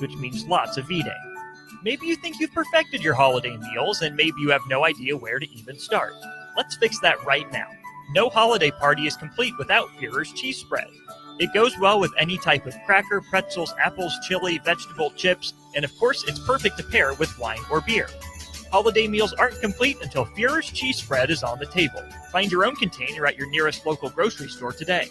which means lots of eating. Maybe you think you've perfected your holiday meals, and maybe you have no idea where to even start. Let's fix that right now. No holiday party is complete without Führer's cheese spread. It goes well with any type of cracker, pretzels, apples, chili, vegetable chips, and of course it's perfect to pair with wine or beer. Holiday meals aren't complete until Führer's cheese spread is on the table. Find your own container at your nearest local grocery store today.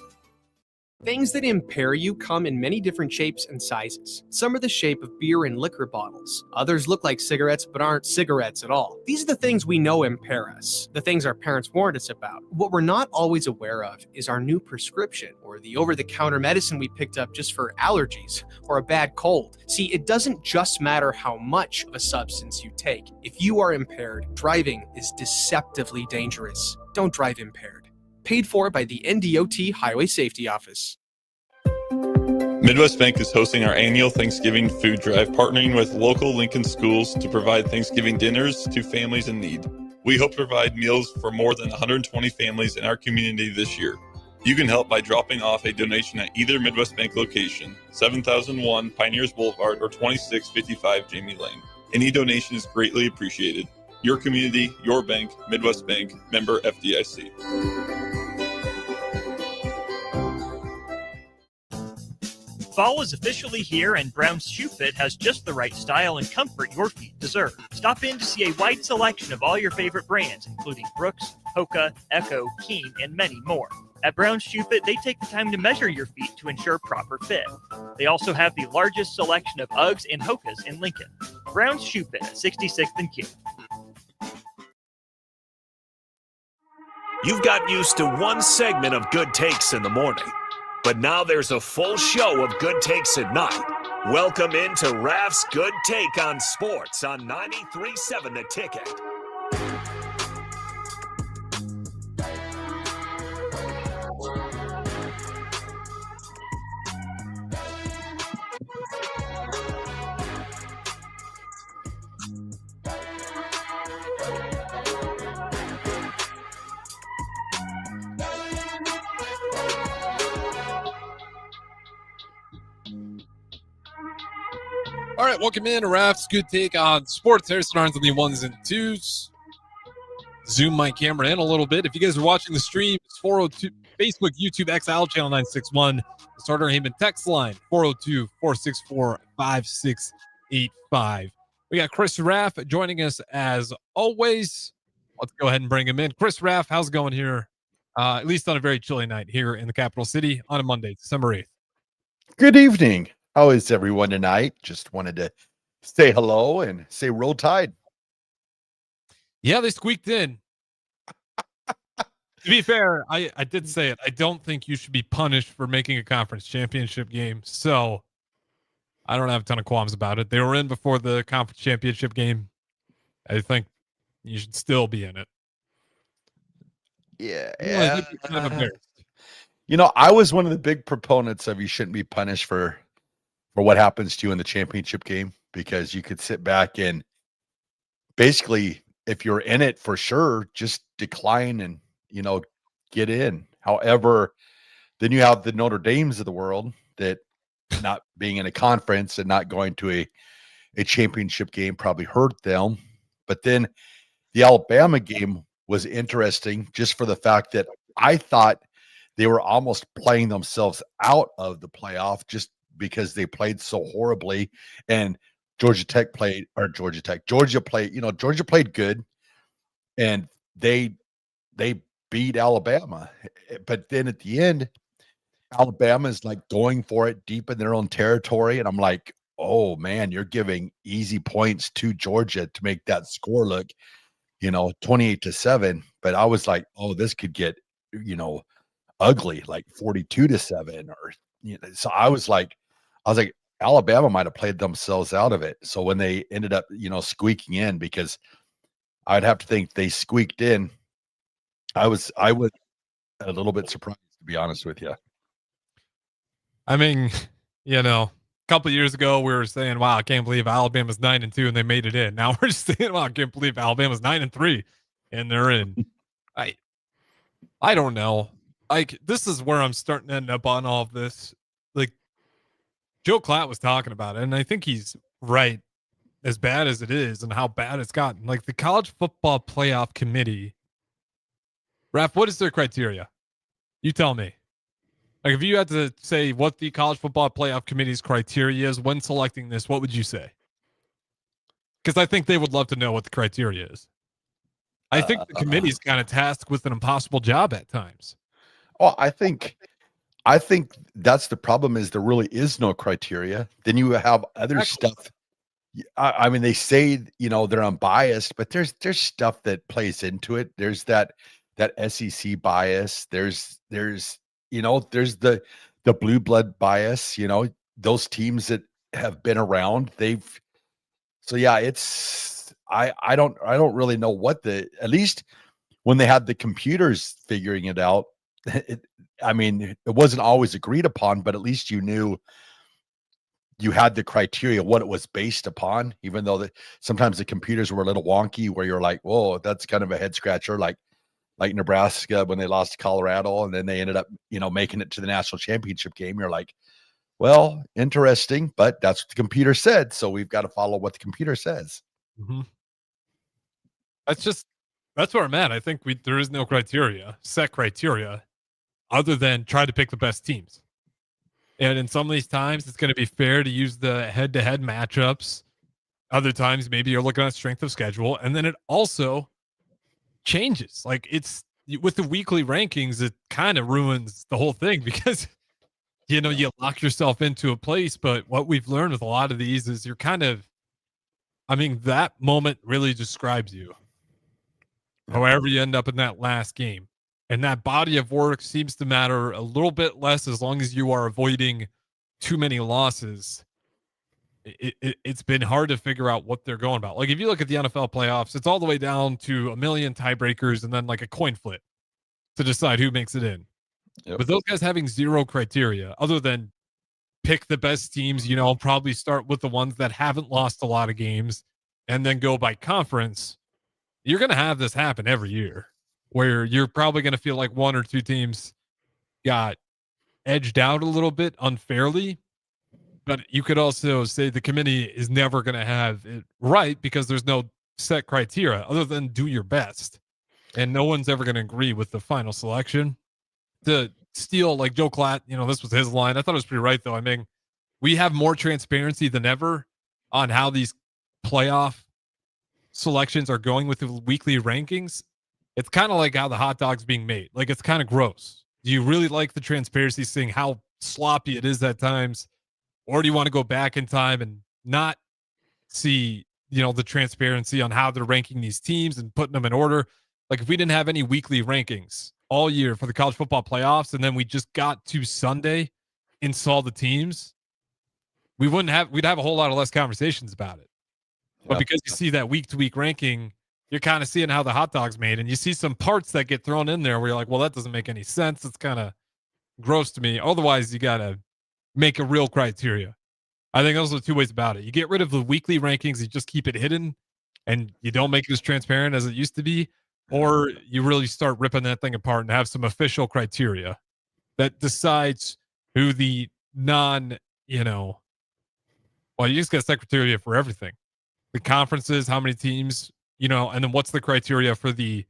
Things that impair you come in many different shapes and sizes. Some are the shape of beer and liquor bottles. Others look like cigarettes but aren't cigarettes at all. These are the things we know impair us, the things our parents warned us about. What we're not always aware of is our new prescription, or the over-the-counter medicine we picked up just for allergies or a bad cold. See, it doesn't just matter how much of a substance you take. If you are impaired, driving is deceptively dangerous. Don't drive impaired. Paid for by the NDOT Highway Safety Office. Midwest Bank is hosting our annual Thanksgiving food drive, partnering with local Lincoln schools to provide Thanksgiving dinners to families in need. We hope to provide meals for more than 120 families in our community this year. You can help by dropping off a donation at either Midwest Bank location, 7001 Pioneers Boulevard or 2655 Jamie Lane. Any donation is greatly appreciated. Your community, your bank, Midwest Bank, member FDIC. Fall is officially here, and Brown's Shoe Fit has just the right style and comfort your feet deserve. Stop in to see a wide selection of all your favorite brands, including Brooks, Hoka, Echo, Keen, and many more. At Brown's Shoe Fit, they take the time to measure your feet to ensure proper fit. They also have the largest selection of Uggs and Hokas in Lincoln. Brown's Shoe Fit at 66th and Q. You've got used to one segment of Good Takes in the morning, but now there's a full show of Good Takes at night. Welcome into Raff's Good Take on Sports on 93.7 The Ticket. All right, welcome in to Raff's Good Take on Sports. Harrison Arns on the ones and twos. Zoom my camera in a little bit. If you guys are watching the stream, it's 402 Facebook, YouTube, XL, channel 961. The Starter Heyman text line, 402-464-5685. We got Chris Raff joining us as always. Let's go ahead and bring him in. Chris Raff, how's it going here? At least on a very chilly night here in the capital city on a Monday, December 8th. Good evening. How is everyone tonight? Just wanted to say hello and say roll tide. Yeah, they squeaked in. To be fair, I did say it. I don't think you should be punished for making a conference championship game. So I don't have a ton of qualms about it. They were in before the conference championship game. I think you should still be in it. Yeah. I was one of the big proponents of you shouldn't be punished for what happens to you in the championship game, because you could sit back and basically, if you're in it for sure, just decline and, get in. However, then you have the Notre Dames of the world that not being in a conference and not going to a championship game probably hurt them. But then the Alabama game was interesting just for the fact that I thought they were almost playing themselves out of the playoff just because they played so horribly, and Georgia played good, and they beat Alabama. But then at the end, Alabama is like going for it deep in their own territory. And I'm like, oh man, you're giving easy points to Georgia to make that score look, 28-7. But I was like, oh, this could get, ugly, like 42-7 or, so I was like, Alabama might have played themselves out of it. So when they ended up, squeaking in, because I'd have to think they squeaked in, I was a little bit surprised, to be honest with you. I mean, a couple of years ago, we were saying, wow, I can't believe Alabama's 9-2 and they made it in. Now we're just saying, wow, I can't believe Alabama's 9-3 and they're in. I don't know. Like, this is where I'm starting to end up on all of this. Like, Joe Klatt was talking about it, and I think he's right. As bad as it is, and how bad it's gotten, like the college football playoff committee. Raff, what is their criteria? You tell me. Like, if you had to say what the college football playoff committee's criteria is when selecting this, what would you say? Because I think they would love to know what the criteria is. I think the committee's kind of tasked with an impossible job at times. Well, I think that's the problem, is there really is no criteria. Then you have other stuff. I mean, they say, they're unbiased, but there's stuff that plays into it. There's that SEC bias. There's the blue blood bias, those teams that have been around, I don't really know at least when they had the computers figuring it out, it wasn't always agreed upon, but at least you knew you had the criteria, what it was based upon, even though sometimes the computers were a little wonky where you're like, whoa, that's kind of a head scratcher. Like Nebraska, when they lost to Colorado and then they ended up, making it to the national championship game. You're like, well, interesting, but that's what the computer said. So we've got to follow what the computer says. Mm-hmm. That's where I'm at. I think there is no set criteria other than try to pick the best teams. And in some of these times, it's going to be fair to use the head-to-head matchups. Other times, maybe you're looking at strength of schedule. And then it also changes. Like, it's with the weekly rankings, it kind of ruins the whole thing because, you lock yourself into a place. But what we've learned with a lot of these is you're that moment really describes you. However you end up in that last game. And that body of work seems to matter a little bit less as long as you are avoiding too many losses. It's been hard to figure out what they're going about. Like, if you look at the NFL playoffs, it's all the way down to a million tiebreakers and then like a coin flip to decide who makes it in. Yep. But those guys having zero criteria other than pick the best teams, probably start with the ones that haven't lost a lot of games and then go by conference. You're going to have this happen every year, where you're probably going to feel like one or two teams got edged out a little bit unfairly. But you could also say the committee is never going to have it right because there's no set criteria other than do your best. And no one's ever going to agree with the final selection. To steal, like Joe Klatt, this was his line. I thought it was pretty right, though. I mean, we have more transparency than ever on how these playoff selections are going with the weekly rankings. It's kind of like how the hot dog's being made. Like, it's kind of gross. Do you really like the transparency, seeing how sloppy it is at times? Or do you want to go back in time and not see, the transparency on how they're ranking these teams and putting them in order? Like, if we didn't have any weekly rankings all year for the college football playoffs, and then we just got to Sunday and saw the teams, we'd have a whole lot of less conversations about it. But because you see that week to week ranking, you're kind of seeing how the hot dog's made, and you see some parts that get thrown in there where you're like, well, that doesn't make any sense. It's kind of gross to me. Otherwise, you got to make a real criteria. I think those are the two ways about it. You get rid of the weekly rankings, you just keep it hidden, and you don't make it as transparent as it used to be, or you really start ripping that thing apart and have some official criteria that decides who the you just got secretariat for everything. The conferences, how many teams, and then what's the criteria for the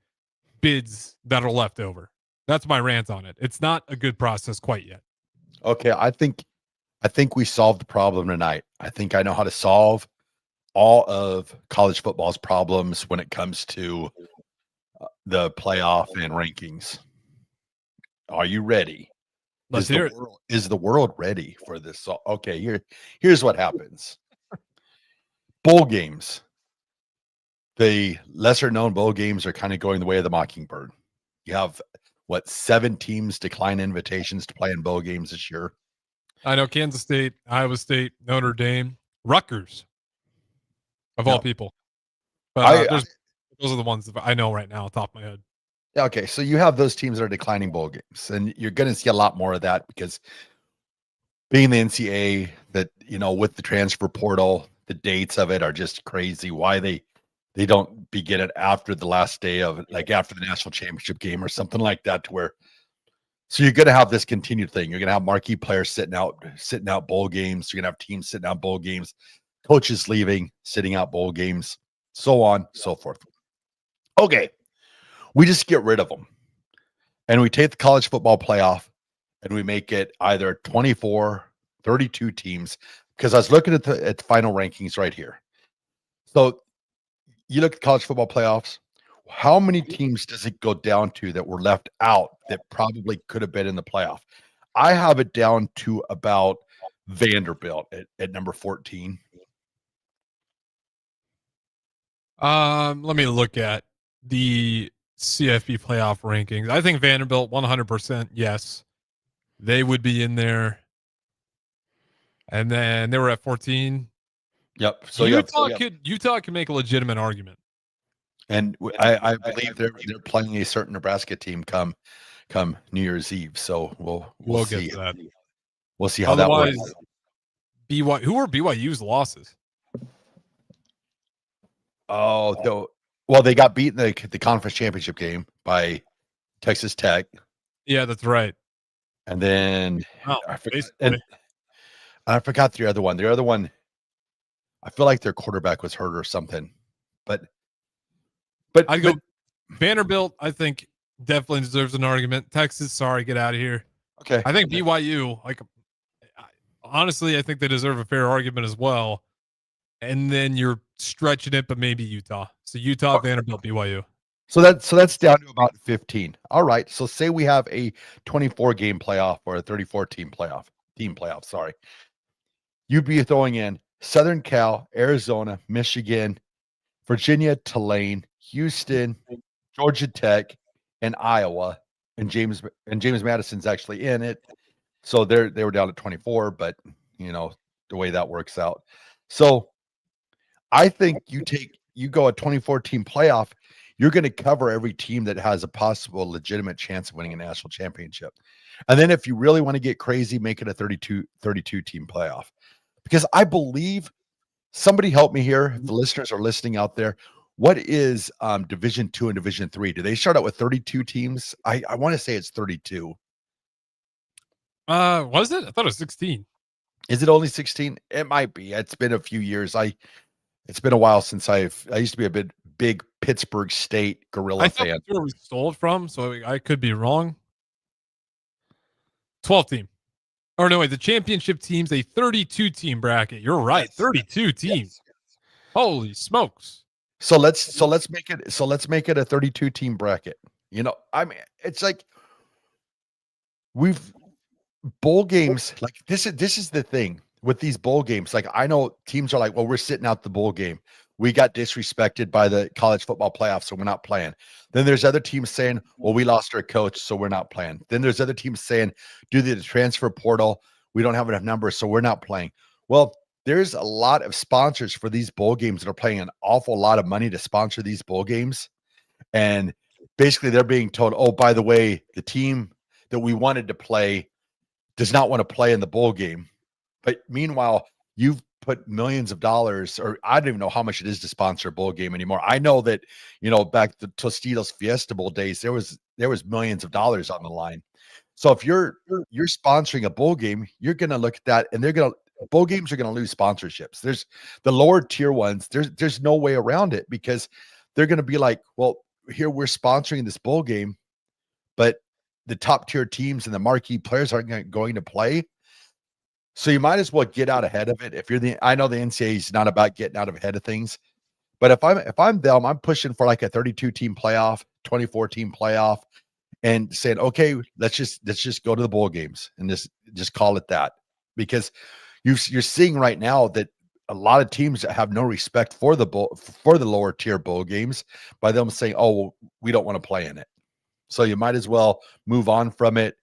bids that are left over. That's my rant on it. It's not a good process quite yet. Okay, I think we solved the problem tonight. I think I know how to solve all of college football's problems when it comes to the playoff and rankings. Are you ready? Is the world ready for this? So, okay, here's what happens. Bowl games. The lesser known bowl games are kind of going the way of the Mockingbird. You have 7 teams decline invitations to play in bowl games this year. I know Kansas State, Iowa State, Notre Dame, Rutgers, of all people. But those are the ones that I know right now, top of my head. Okay, so you have those teams that are declining bowl games, and you're going to see a lot more of that because being the NCAA, that with the transfer portal, the dates of it are just crazy. Why they don't begin it after the last day of, like, after the national championship game or something like that, to where So you're going to have this continued thing. You're going to have marquee players sitting out bowl games. You're going to have teams sitting out bowl games, coaches leaving, sitting out bowl games, so on, so forth. Okay. We just get rid of them. And we take the college football playoff and we make it either 24, 32 teams. Because I was looking at the final rankings right here. So you look at college football playoffs. How many teams does it go down to that were left out that probably could have been in the playoff? I have it down to about Vanderbilt at number 14. Let me look at the CFP playoff rankings. I think Vanderbilt 100%. Yes, they would be in there. And then they were at 14. Yep. So Utah could make a legitimate argument. And I believe they're playing a certain Nebraska team come New Year's Eve. So we'll see. Get to that. We'll see how that works. Who were BYU's losses? Oh, well, they got beat in the conference championship game by Texas Tech. Yeah, that's right. And then I forgot the other one. The other one, I feel like their quarterback was hurt or something. But I'd go Vanderbilt. I think definitely deserves an argument. Texas, sorry, get out of here. Okay. I think BYU, honestly, I think they deserve a fair argument as well. And then you're stretching it, but maybe Utah. So Utah, Vanderbilt, BYU. So that's down to about 15. All right. So say we have a 24 game playoff or a 34 team playoff. Sorry. You'd be throwing in Southern Cal, Arizona, Michigan, Virginia, Tulane, Houston, Georgia Tech, and Iowa. And James Madison's actually in it. So they were down at 24, but the way that works out. So I think you go a 24 team playoff, you're going to cover every team that has a possible legitimate chance of winning a national championship. And then if you really want to get crazy, make it a 32 team playoff. Because I believe, somebody help me here, if the listeners are listening out there, what is Division 2 and Division 3? Do they start out with 32 teams? I want to say it's 32. Was it? I thought it was 16. Is it only 16? It might be. It's been a few years. It's been a while since I used to be a big Pittsburgh State Gorilla fan. That's where we stole it from, so I could be wrong. 12 team. Or no, wait, the championship team's a 32 team bracket. You're right. 32 teams. Yes. Holy smokes. So let's make it a 32 team bracket. I mean, it's like we've bowl games, like this is the thing with these bowl games. Like, I know teams are like, well, we're sitting out the bowl game. We got disrespected by the college football playoffs, so we're not playing. Then there's other teams saying, well, we lost our coach, so we're not playing. Then there's other teams saying, due to the transfer portal, we don't have enough numbers, so we're not playing. Well, there's a lot of sponsors for these bowl games that are paying an awful lot of money to sponsor these bowl games. And basically they're being told, oh, by the way, the team that we wanted to play does not want to play in the bowl game. But meanwhile, you've put millions of dollars, or I don't even know how much it is to sponsor a bowl game anymore. I know that, back the Tostitos Fiesta Bowl days, there was millions of dollars on the line. So if you're sponsoring a bowl game, you're going to look at that, and bowl games are going to lose sponsorships. There's the lower tier ones. There's no way around it, because they're going to be like, well, here we're sponsoring this bowl game, but the top tier teams and the marquee players aren't going to play. So you might as well get out ahead of it. I know the NCAA is not about getting out ahead of things, but if I'm them, I'm pushing for like a 32 team playoff, 24 team playoff, and saying, okay, let's just go to the bowl games and just call it that. Because you're seeing right now that a lot of teams have no respect for the lower tier bowl games by them saying, oh, well, we don't want to play in it. So you might as well move on from it.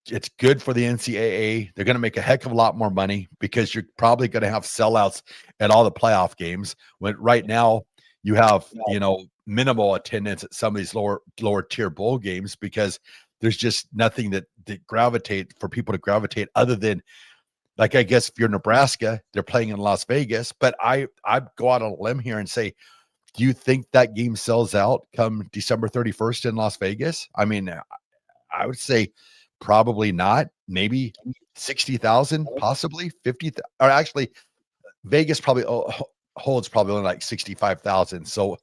It's good for the NCAA. They're going to make a heck of a lot more money, because you're probably going to have sellouts at all the playoff games. When right now you have, minimal attendance at some of these lower tier bowl games, because there's just nothing that for people to gravitate other than, like, I guess if you're Nebraska, they're playing in Las Vegas. But I go out on a limb here and say, do you think that game sells out come December 31st in Las Vegas? I mean, I would say probably not. Maybe 60,000, possibly 50. Or actually, Vegas probably holds probably only like 65,000. So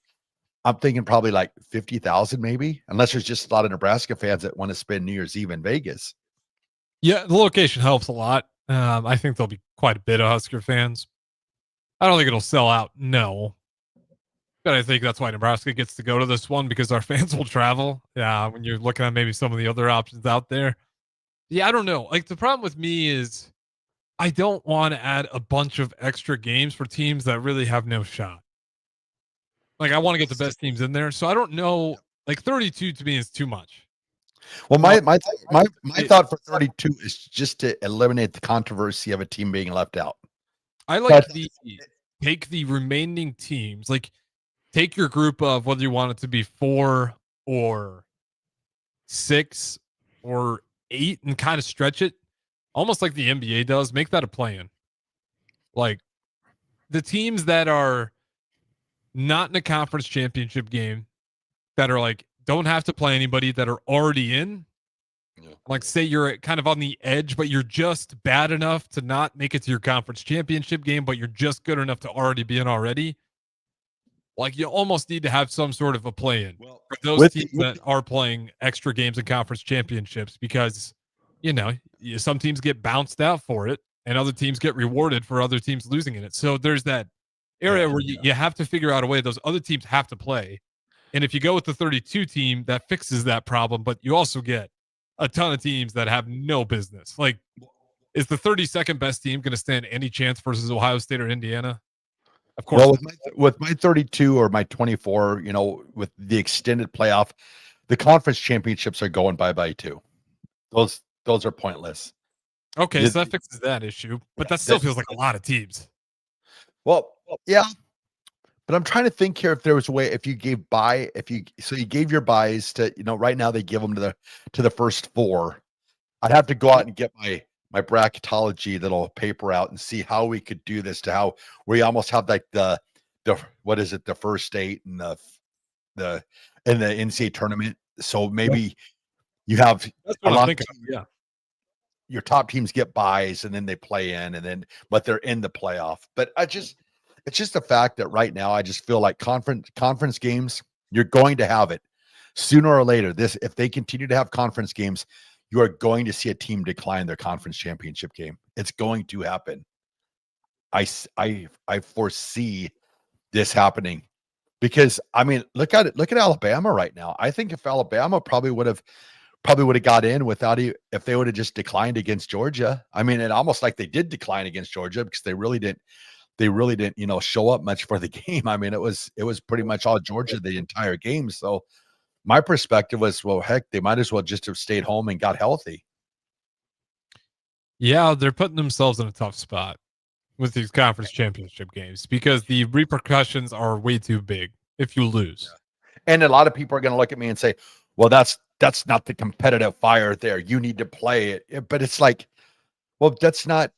I'm thinking probably like 50,000, maybe, unless there's just a lot of Nebraska fans that want to spend New Year's Eve in Vegas. Yeah, the location helps a lot. I think there'll be quite a bit of Husker fans. I don't think it'll sell out, no. But I think that's why Nebraska gets to go to this one because our fans will travel. Yeah, when you're looking at maybe some of the other options out there. Yeah, I don't know. Like the problem with me is I don't want to add a bunch of extra games for teams that really have no shot. Like I want to get the best teams in there. So I don't know. Like 32 to me is too much. Well, No, my thought for 32 is just to eliminate the controversy of a team being left out. I like the take the remaining teams, like take your group of whether you want it to be 4 or 6 or 8 and kind of stretch it almost like the NBA does. Make that a play-in. Like the teams that are not in a conference championship game that are like don't have to play anybody that are already in. Yeah. Like say you're kind of on the edge, but you're just bad enough to not make it to your conference championship game, but you're just good enough to already be in already. Like you almost need to have some sort of a play-in for those teams that are playing extra games in conference championships because, some teams get bounced out for it and other teams get rewarded for other teams losing in it. So there's that area where you have to figure out a way those other teams have to play. And if you go with the 32 team, that fixes that problem, but you also get a ton of teams that have no business. Like, is the 32nd best team going to stand any chance versus Ohio State or Indiana? Of course. Well, with my 32 or my 24, with the extended playoff, the conference championships are going bye-bye too. Those are pointless. Okay, so that fixes that issue, but that still feels like a lot of teams. Well, yeah. But I'm trying to think here if there was a way if you gave you gave your buys to, right now they give them to the first 4. I'd have to go out and get my bracketology that'll paper out and see how we could do this to how we almost have like the what is it, the first 8 and the NCAA tournament. So maybe you have That's a what I'm lot thinking. Yeah. Your top teams get buys and then they play in but they're in the playoff. But it's just a fact that right now I just feel like conference games, you're going to have it sooner or later. If they continue to have conference games, you are going to see a team decline their conference championship game. It's going to happen. I foresee this happening because look at it. Look at Alabama right now. I think if Alabama probably would have got in if they would have just declined against Georgia. It almost like they did decline against Georgia because they really didn't, show up much for the game. It was pretty much all Georgia the entire game. So my perspective was, well, heck, they might as well just have stayed home and got healthy. Yeah, they're putting themselves in a tough spot with these conference championship games because the repercussions are way too big if you lose. And a lot of people are going to look at me and say, well, that's not the competitive fire there. You need to play it. But it's like, well, that's not.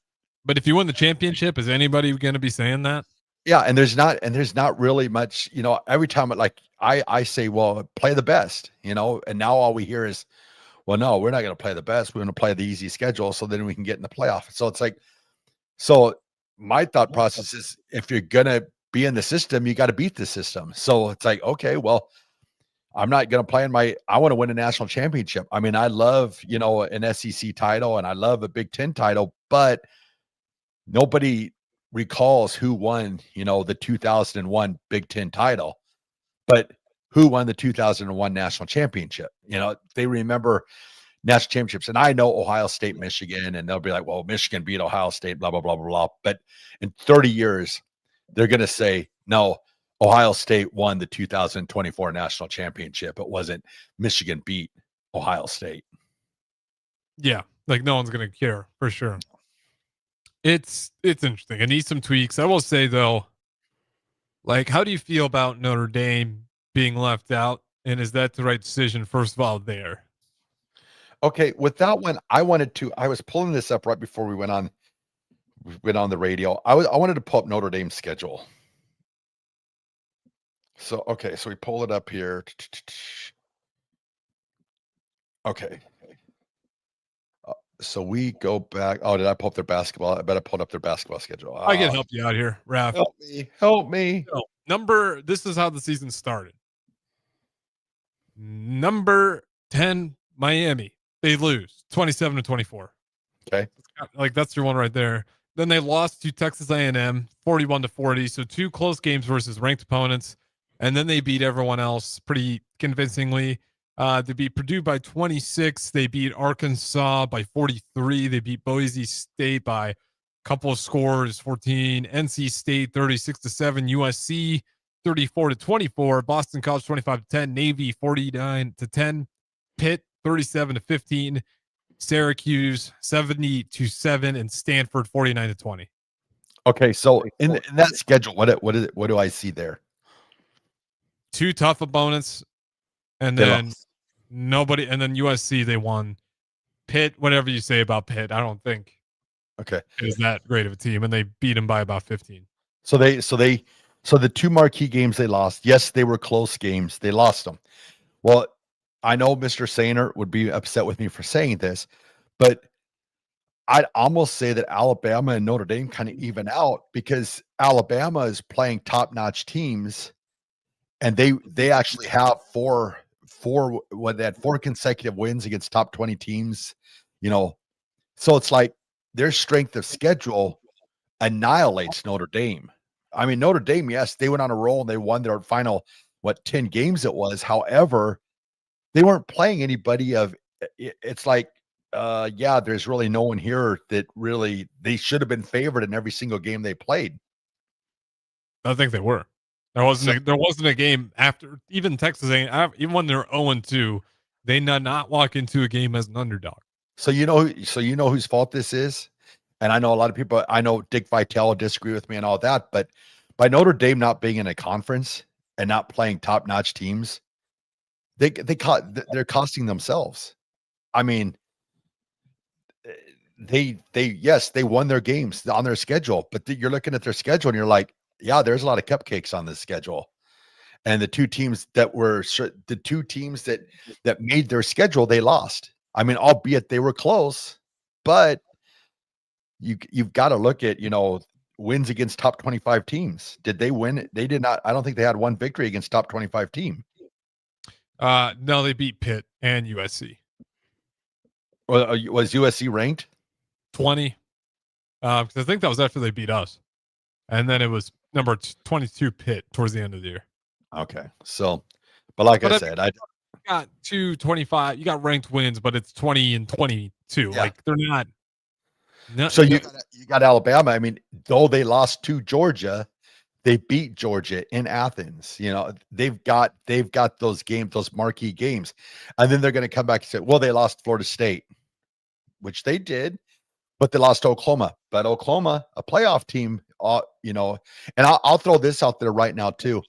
But if you win the championship, is anybody going to be saying that? Yeah, and there's not really much, every time I say, well, play the best, and now all we hear is, well, no, we're not going to play the best. We're going to play the easy schedule so then we can get in the playoff. So it's like, my thought process is if you're going to be in the system, you got to beat the system. So it's like, okay, well, I'm not going to play I want to win a national championship. I love, an SEC title and I love a Big Ten title, but nobody recalls who won, the 2001 Big Ten title, but who won the 2001 national championship. They remember national championships. And I know Ohio State, Michigan, and they'll be like, well, Michigan beat Ohio State, blah, blah, blah, blah, blah. But in 30 years, they're going to say, no, Ohio State won the 2024 national championship. It wasn't Michigan beat Ohio State. Yeah, like no one's going to care for sure. It's interesting. It needs some tweaks. I will say though, like, how do you feel about Notre Dame being left out? And is that the right decision? First of all, there. Okay, with that one, I was pulling this up right before we went on the radio. I wanted to pull up Notre Dame's schedule. So, okay, so we pull it up here. Okay, So we go back. Oh, did I pull up their basketball? I bet I pulled up their basketball schedule. I can help you out here, Raff. Help me. Help me. So, this is how the season started. Number 10, Miami. They lose 27-24. Okay. Like that's your one right there. Then they lost to Texas A&M 41-40. So 2 close games versus ranked opponents. And then they beat everyone else pretty convincingly. They beat Purdue by 26. They beat Arkansas by 43. They beat Boise State by a couple of scores, 14. NC State 36-7. USC 34-24. Boston College 25-10. Navy 49-10. Pitt 37-15. Syracuse 70-7, and Stanford 49-20. Okay, so in that schedule, what do I see there? 2 tough opponents, and They then lost. nobody, and then USC they won. Pitt, whatever you say about Pitt, I don't think Okay, is that great of a team, and they beat them by about 15. so the 2 marquee games they lost. Yes, they were close games. They lost them. Well, I know Mr. Sainer would be upset with me for saying this, but I'd almost say that Alabama and Notre Dame kind of even out because Alabama is playing top-notch teams, and they actually have four they had 4 consecutive wins against top 20 teams, you know. So it's like their strength of schedule annihilates Notre Dame. I mean, Notre Dame, yes, they went on a roll and they won their final 10 games it was. However, they weren't playing anybody of it's like yeah, there's really no one here that really they should have been favored in every single game they played. I think they were. There wasn't a game after even Texas A&M, even when they're 0-2, they did not walk into a game as an underdog. So you know whose fault this is? And I know a lot of people, I know Dick Vitale disagree with me and all that, but by Notre Dame not being in a conference and not playing top-notch teams, they're costing themselves. I mean, they yes, they won their games on their schedule, but you're looking at their schedule and you're like, yeah, there's a lot of cupcakes on this schedule. And the 2 teams that made their schedule, they lost. I mean, albeit they were close, but you've got to look at, wins against top 25 teams. Did they win? They did not. I don't think they had one victory against top 25 team. No, they beat Pitt and USC. Was USC ranked 20? Because I think that was after they beat us, and then it was number 22 Pitt towards the end of the year. Okay, so, but like I said, I got 225. You got ranked wins, but it's 20 and 22. Yeah. Like they're not. So you got Alabama. I mean, though they lost to Georgia, they beat Georgia in Athens. They've got those games, those marquee games, and then they're going to come back and say, well, they lost Florida State, which they did, but they lost to Oklahoma. But Oklahoma, a playoff team, and I'll throw this out there right now too.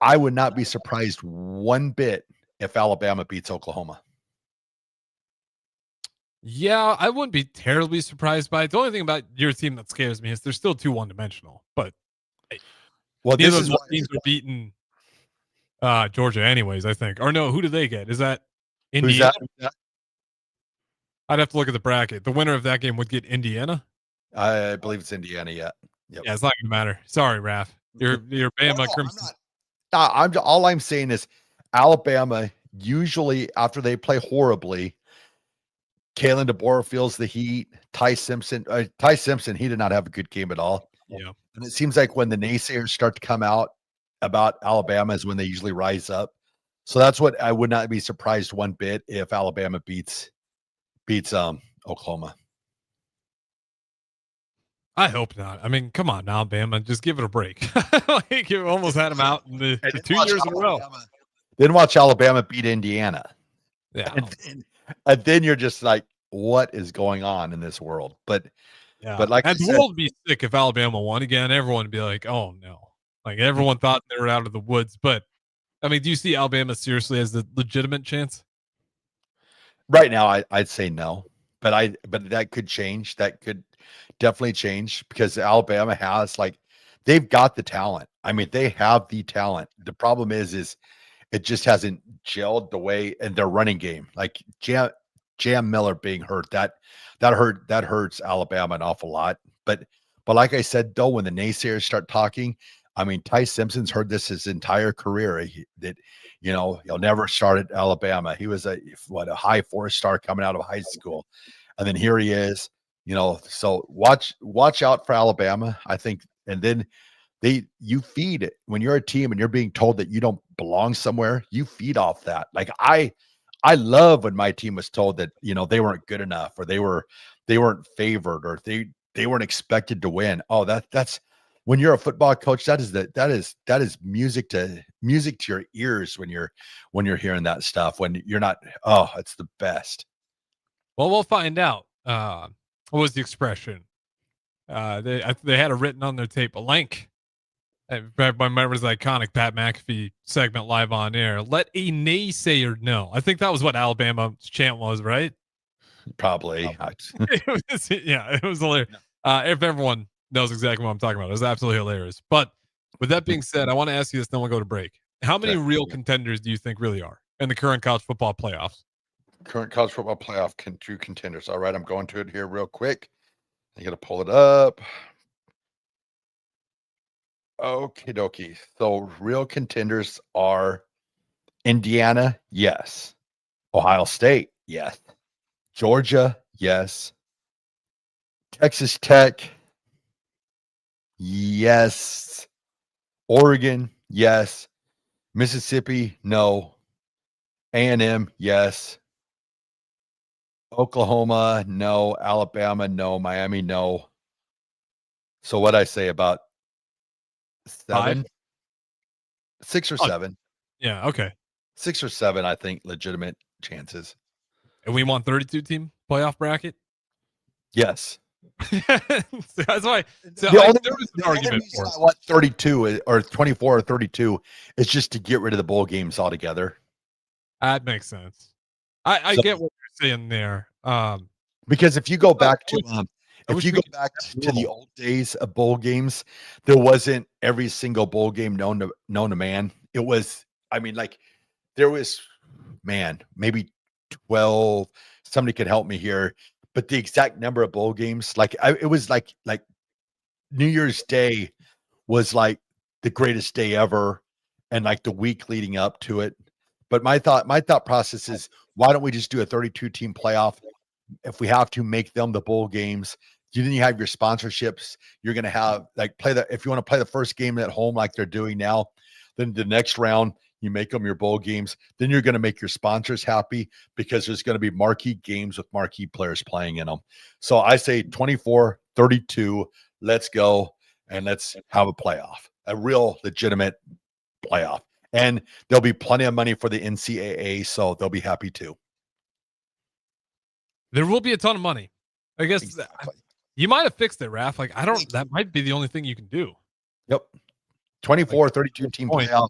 I would not be surprised one bit if Alabama beats Oklahoma. Yeah, I wouldn't be terribly surprised by it. The only thing about your team that scares me is they're still too one-dimensional. But well, this is what teams are beating Georgia, anyways. I think, or no, who do they get? Is that Indiana? Who's that? I'd have to look at the bracket. The winner of that game would get Indiana. I believe it's Indiana. Yeah. Yep. Yeah, it's not going to matter. Sorry, Raff. You're Bama Crimson. All I'm saying is Alabama usually after they play horribly. Kalen DeBoer feels the heat. Ty Simpson, he did not have a good game at all. Yeah. And it seems like when the naysayers start to come out about Alabama is when they usually rise up. So that's what I would not be surprised one bit if Alabama beats Oklahoma. I hope not. I mean, come on, Alabama, just give it a break. Like you almost had them out in the 2 years in a row. Then watch Alabama beat Indiana. Yeah. And then you're just like, what is going on in this world? But like the world would be sick if Alabama won again. Everyone would be like, oh no. Like everyone thought they were out of the woods. But I mean, do you see Alabama seriously as the legitimate chance? Right now, I'd say no. But that could change. That could definitely change because Alabama has they've got the talent. I mean, they have the talent. The problem is it just hasn't gelled the way in their running game. Like Jam Miller being hurt, that hurts Alabama an awful lot. But like I said, though, when the naysayers start talking, I mean, Ty Simpson's heard this his entire career that, he'll never start at Alabama. He was a high 4-star coming out of high school. And then here he is, so watch out for Alabama, I think. And then you feed it when you're a team and you're being told that you don't belong somewhere, you feed off that. Like I love when my team was told that, they weren't good enough, or they weren't favored, or they weren't expected to win. Oh, that's when you're a football coach, that is music to your ears when you're hearing that stuff, when you're not, oh, it's the best. Well, we'll find out. What was the expression? They had it written on their tape, a link. I remember the iconic Pat McAfee segment live on air. Let a naysayer know. I think that was what Alabama's chant was, right? Probably. It was hilarious. If everyone knows exactly what I'm talking about, it was absolutely hilarious. But with that being said, I want to ask you this, then we'll go to break. How many real contenders do you think really are in the current college football playoffs? Current college football playoff true contenders. All right, I'm going to it here real quick. I got to pull it up. Okie dokie. So real contenders are Indiana, yes. Ohio State, yes. Georgia, yes. Texas Tech, yes. Oregon, yes. Mississippi, no. A&M, yes. Oklahoma, no. Alabama, no. Miami, no. So what I say about 7? 6 or 7. Yeah, okay. 6 or 7, I think, legitimate chances. And we want 32 team playoff bracket? Yes. That's why. So there was an argument for it. I want 32 or 24 or 32 is just to get rid of the bowl games altogether. That makes sense. I get what you're saying there. Because if you go back to the old days of bowl games, there wasn't every single bowl game known to man. It was, I mean, like there was, maybe 12. Somebody could help me here, but the exact number of bowl games, it was like New Year's Day was like the greatest day ever, and like the week leading up to it. But my thought process is, why don't we just do a 32 team playoff? If we have to, make them the bowl games. Then you have your sponsorships. You're going to have if you want to play the first game at home like they're doing now, then the next round you make them your bowl games. Then you're going to make your sponsors happy because there's going to be marquee games with marquee players playing in them. So I say 24, 32, let's go, and let's have a playoff, a real legitimate playoff. And there'll be plenty of money for the NCAA, so they'll be happy too. There will be a ton of money. I guess Exactly. You might have fixed it, Raff. That might be the only thing you can do. Yep. 24, 32 team playoff.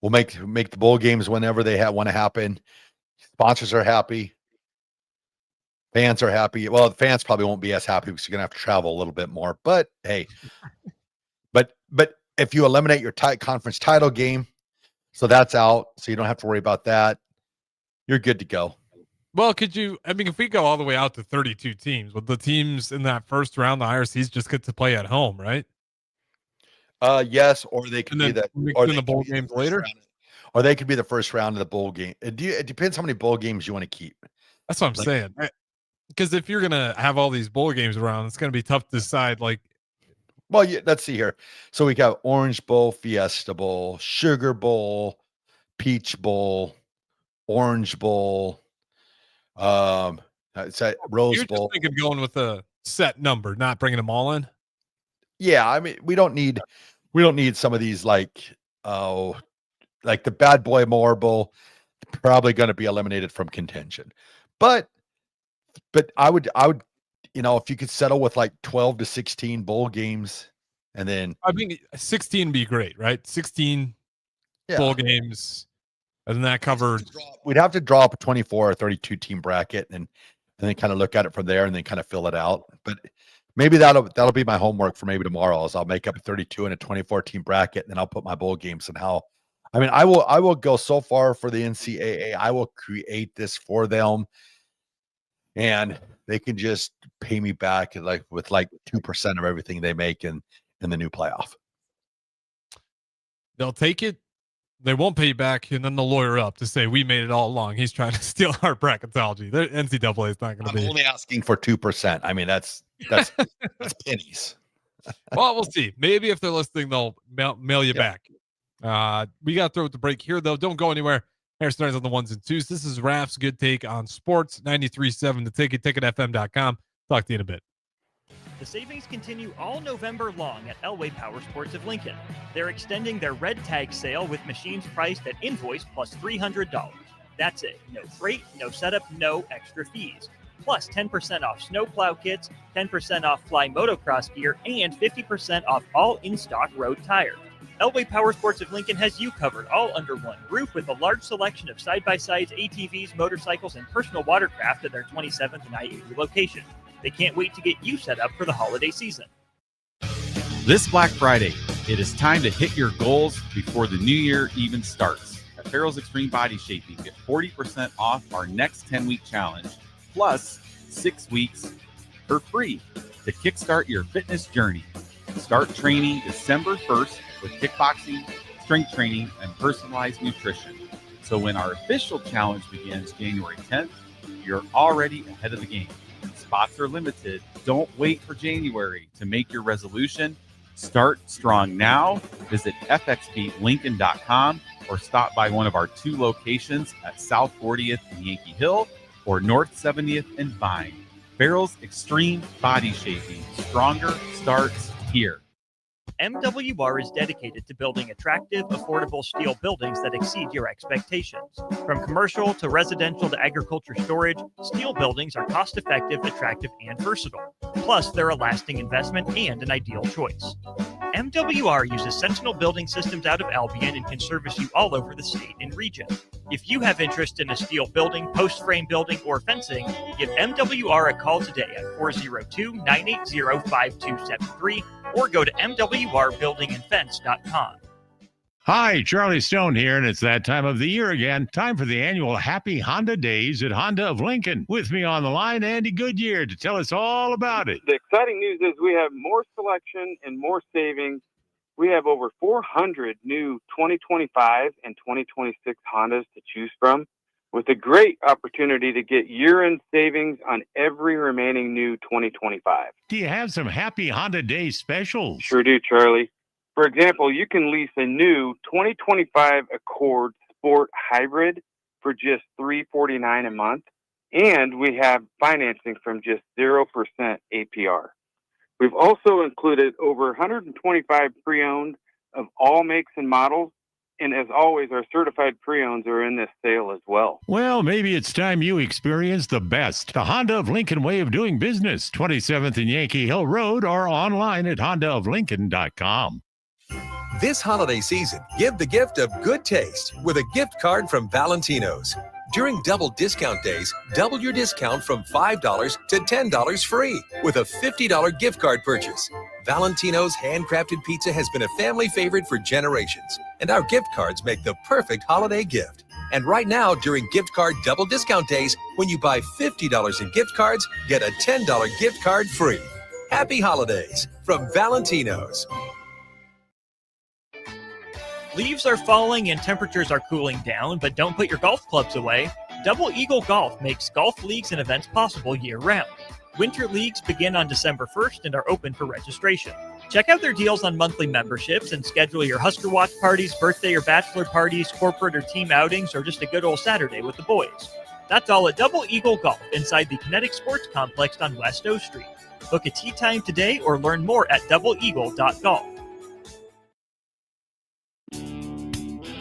We'll make the bowl games whenever they want to happen. Sponsors are happy. Fans are happy. Well, the fans probably won't be as happy because you're going to have to travel a little bit more. But hey, but if you eliminate your conference title game, so that's out, so you don't have to worry about that, you're good to go. Well, if we go all the way out to 32 teams, with the teams in that first round, the higher seeds just get to play at home, right? Yes, or they could be the bowl games later. Or they could be the first round of the bowl game. It depends how many bowl games you want to keep. That's what I'm saying. Because if you're going to have all these bowl games around, it's going to be tough to decide. Well, yeah, let's see here. So we got Orange Bowl, Fiesta Bowl, Sugar Bowl, Peach Bowl, Orange Bowl. It's at Rose You're Bowl. Just thinking going with a set number, not bringing them all in. Yeah, I mean, we don't need some of these like the Bad Boy Moore Bowl, probably going to be eliminated from contention. But I would, if you could settle with like 12 to 16 bowl games, and then 16 would be great, right? 16 bowl games, and then that covered. We'd have to draw up a 24 or 32 team bracket, and then kind of look at it from there, and then kind of fill it out. But maybe that'll be my homework for maybe tomorrow. Is I'll make up a 32 and a 24 team bracket, and then I'll put my bowl games and how. I mean, I will go so far for the NCAA. I will create this for them and they can just pay me back with 2% of everything they make in the new playoff. They'll take it. They won't pay you back, and then they'll lawyer up to say we made it all along. He's trying to steal our bracketology. The NCAA is not going to be. I'm only asking for 2%. I mean, that's pennies. Well, we'll see. Maybe if they're listening, they'll mail you back. We got to throw it the break here, though. Don't go anywhere. Harris Starts on the ones and twos. This is Raff's Good Take on Sports 93.7. The Ticket, ticketfm.com. Talk to you in a bit. The savings continue all November long at Elway Power Sports of Lincoln. They're extending their red tag sale with machines priced at invoice plus $300. That's it. No freight, no setup, no extra fees. Plus 10% off snowplow kits, 10% off fly motocross gear, and 50% off all in-stock road tires. Elway Power Sports of Lincoln has you covered all under one roof with a large selection of side-by-sides, ATVs, motorcycles, and personal watercraft at their 27th and I-80 location. They can't wait to get you set up for the holiday season. This Black Friday, it is time to hit your goals before the new year even starts. At Farrell's Extreme Body Shaping, get 40% off our next 10-week challenge, plus 6 weeks for free to kickstart your fitness journey. Start training December 1st with kickboxing, strength training, and personalized nutrition. So when our official challenge begins January 10th, you're already ahead of the game. Spots are limited. Don't wait for January to make your resolution. Start strong now. Visit fxbeatlincoln.com or stop by one of our 2 locations at South 40th and Yankee Hill or North 70th and Vine. Farrell's Extreme Body Shaping. Stronger starts here. MWR is dedicated to building attractive, affordable steel buildings that exceed your expectations. From commercial to residential to agriculture storage, steel buildings are cost-effective, attractive, and versatile. Plus, they're a lasting investment and an ideal choice. MWR uses Sentinel Building Systems out of Albion and can service you all over the state and region. If you have interest in a steel building, post-frame building, or fencing, give MWR a call today at 402-980-5273 or go to mwrbuildingandfence.com. Hi, Charlie Stone here, and it's that time of the year again. Time for the annual Happy Honda Days at Honda of Lincoln. With me on the line, Andy Goodyear, to tell us all about it. The exciting news is we have more selection and more savings. We have over 400 new 2025 and 2026 Hondas to choose from, with a great opportunity to get year-end savings on every remaining new 2025. Do you have some Happy Honda Day specials? Sure do, Charlie. For example, you can lease a new 2025 Accord Sport Hybrid for just $349 a month, and we have financing from just 0% APR. We've also included over 125 pre-owned of all makes and models, and as always, our certified pre-owns are in this sale as well. Well, maybe it's time you experience the best. The Honda of Lincoln way of doing business, 27th and Yankee Hill Road, or online at hondaoflincoln.com. This holiday season, give the gift of good taste with a gift card from Valentino's. During double discount days, double your discount from $5 to $10 free with a $50 gift card purchase. Valentino's handcrafted pizza has been a family favorite for generations, and our gift cards make the perfect holiday gift. And right now, during gift card double discount days, when you buy $50 in gift cards, get a $10 gift card free. Happy holidays from Valentino's. Leaves are falling and temperatures are cooling down, but don't put your golf clubs away. Double Eagle Golf makes golf leagues and events possible year-round. Winter leagues begin on December 1st and are open for registration. Check out their deals on monthly memberships and schedule your Husker Watch parties, birthday or bachelor parties, corporate or team outings, or just a good old Saturday with the boys. That's all at Double Eagle Golf inside the Kinetic Sports Complex on West O Street. Book a tee time today or learn more at doubleeagle.golf.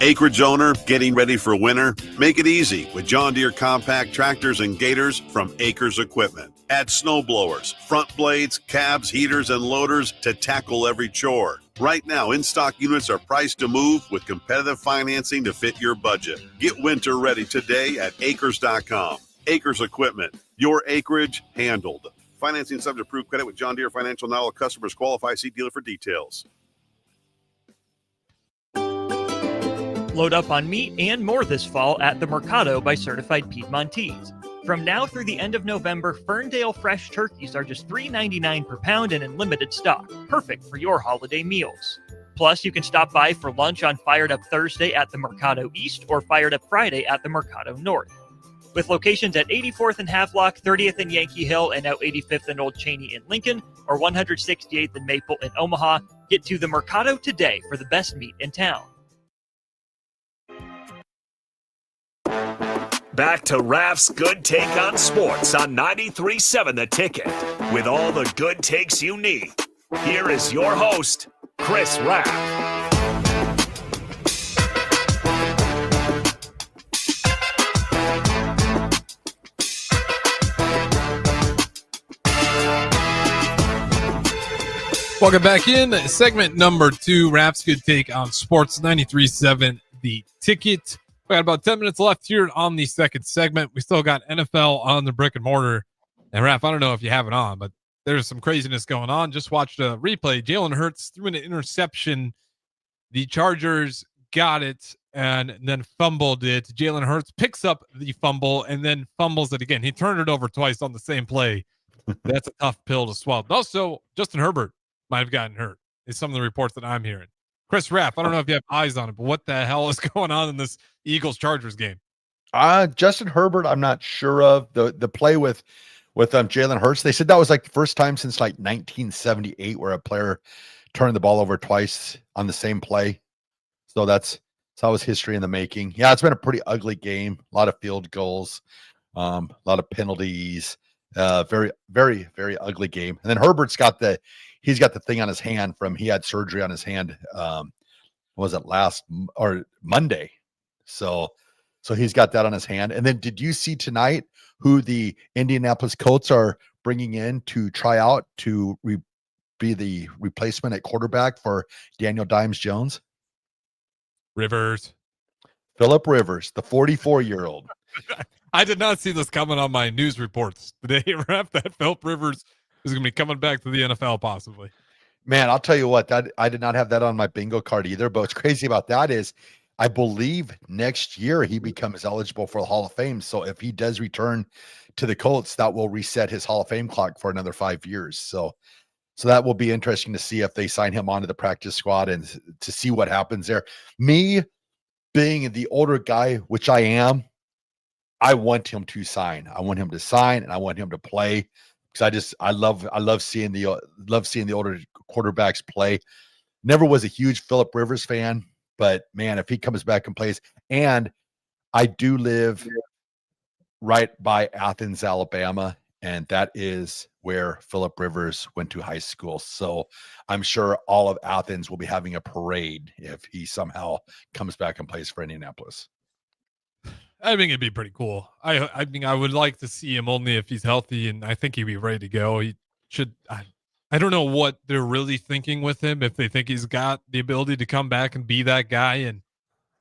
Acreage owner getting ready for winter? Make it easy with John Deere compact tractors and gators from Acres Equipment. Add snow blowers, front blades, cabs, heaters, and loaders to tackle every chore. Right now, in-stock units are priced to move with competitive financing to fit your budget. Get winter ready today at acres.com. Acres Equipment, your acreage handled. Financing subject to approved credit with John Deere Financial. Not all customers qualify. See dealer for details. Load up on meat and more this fall at the Mercado by Certified Piedmontese. From now through the end of November, Ferndale fresh turkeys are just $3.99 per pound and in limited stock, perfect for your holiday meals. Plus, you can stop by for lunch on Fired Up Thursday at the Mercado East or Fired Up Friday at the Mercado North. With locations at 84th and Havelock, 30th and Yankee Hill, and now 85th and Old Cheney in Lincoln, or 168th and Maple in Omaha, get to the Mercado today for the best meat in town. Back to Raff's Good Take on Sports on 93.7 The Ticket. With all the good takes you need, here is your host, Chris Raff. Welcome back in. Segment number 2, Raff's Good Take on Sports 93.7 The Ticket. We got about 10 minutes left here on the second segment. We still got NFL on the brick and mortar. And Raff, I don't know if you have it on, but there's some craziness going on. Just watched a replay. Jalen Hurts threw an interception. The Chargers got it and then fumbled it. Jalen Hurts picks up the fumble and then fumbles it again. He turned it over twice on the same play. That's a tough pill to swallow. Also, Justin Herbert might have gotten hurt, is some of the reports that I'm hearing. Chris Raff, I don't know if you have eyes on it, but what the hell is going on in this Eagles-Chargers game? Justin Herbert, I'm not sure of. The play with Jalen Hurts, they said that was like the first time since like 1978 where a player turned the ball over twice on the same play. So that was history in the making. Yeah, it's been a pretty ugly game. A lot of field goals, a lot of penalties. Very, very, very ugly game. And then Herbert's got the thing on his hand from he had surgery on his hand. Was it last or Monday? So he's got that on his hand. And then did you see tonight who the Indianapolis Colts are bringing in to try out to be the replacement at quarterback for Daniel Dimes Jones? Phillip Rivers, the 44-year-old. I did not see this coming on my news reports today, Raff, that Phillip Rivers is going to be coming back to the NFL possibly. Man, I'll tell you what, that I did not have that on my bingo card either. But what's crazy about that is I believe next year he becomes eligible for the Hall of Fame. So if he does return to the Colts, that will reset his Hall of Fame clock for another 5 years. So that will be interesting to see if they sign him onto the practice squad and to see what happens there. Me being the older guy, which I am, I want him to sign. I want him to sign and I want him to play because I love seeing the older quarterbacks play. Never was a huge Phillip Rivers fan, but man, if he comes back and plays, and I do live right by Athens, Alabama, and that is where Phillip Rivers went to high school. So I'm sure all of Athens will be having a parade if he somehow comes back and plays for Indianapolis. I think it'd be pretty cool. I mean, I would like to see him only if he's healthy, and I think he'd be ready to go. He should. I don't know what they're really thinking with him. If they think he's got the ability to come back and be that guy and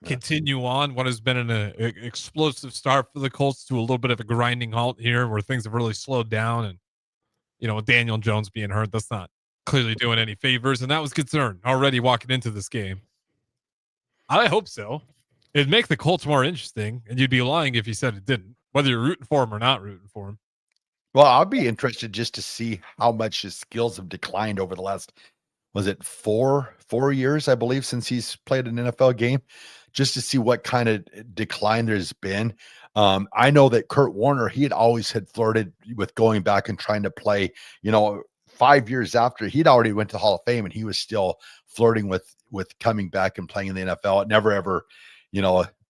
continue on what has been an explosive start for the Colts to a little bit of a grinding halt here, where things have really slowed down, and with Daniel Jones being hurt, that's not clearly doing any favors, and that was concern already walking into this game. I hope so. It'd make the Colts more interesting, and you'd be lying if you said it didn't, whether you're rooting for him or not rooting for him. Well, I'll be interested just to see how much his skills have declined over the last, was it four years, I believe, since he's played an NFL game, just to see what kind of decline there's been. I know that Kurt Warner, he had flirted with going back and trying to play, 5 years after he'd already went to the Hall of Fame, and he was still flirting with coming back and playing in the NFL. It never ever,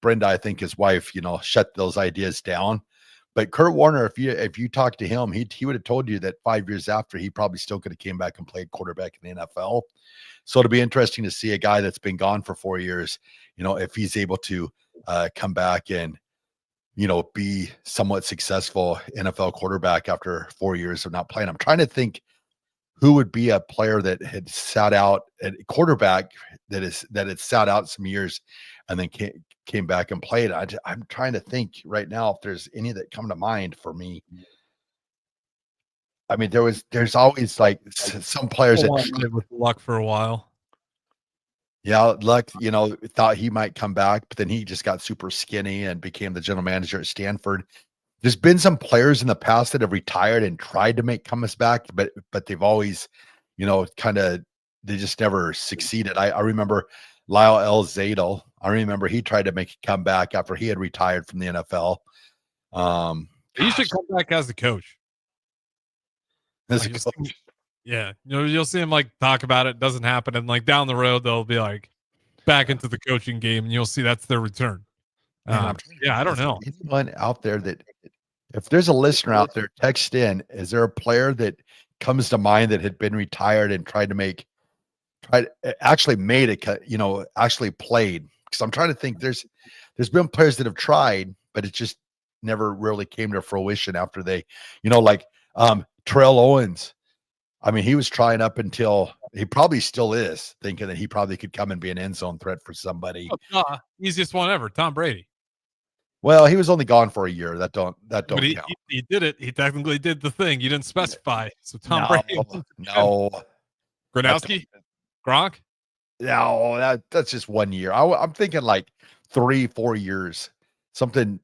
Brenda, I think his wife, shut those ideas down. But Kurt Warner, if you talk to him, he would have told you that 5 years after he probably still could have came back and played quarterback in the NFL. So it'll be interesting to see a guy that's been gone for 4 years, if he's able to come back and, be somewhat successful NFL quarterback after 4 years of not playing. I'm trying to think who would be a player that had sat out at quarterback that had sat out some years and then came back and played. I'm trying to think right now if there's any that come to mind for me. I mean, there's always like some players that with Luck for a while. Yeah, Luck, thought he might come back, but then he just got super skinny and became the general manager at Stanford. there's been some players in the past that have retired and tried to make comebacks back, but they've always, they just never succeeded. I remember Lyle Zadel. I remember he tried to make a comeback after he had retired from the NFL. He should come back as a coach. As a coach. Yeah, you'll see him like talk about it. Doesn't happen, and like down the road they'll be like back into the coaching game, and you'll see that's their return. I don't know. Anyone out there that, if there's a listener out there, text in. Is there a player that comes to mind that had been retired and actually played? Because I'm trying to think. There's been players that have tried, but it just never really came to fruition after they, Terrell Owens. I mean, he was trying up until he probably still is, thinking that he probably could come and be an end zone threat for somebody. Easiest one ever, Tom Brady. Well, he was only gone for a year. That don't count. He did it. He technically did the thing. You didn't specify. So Tom Brady. No. Gronowski? Gronk? No, that's just 1 year. I'm thinking like 3-4 years, something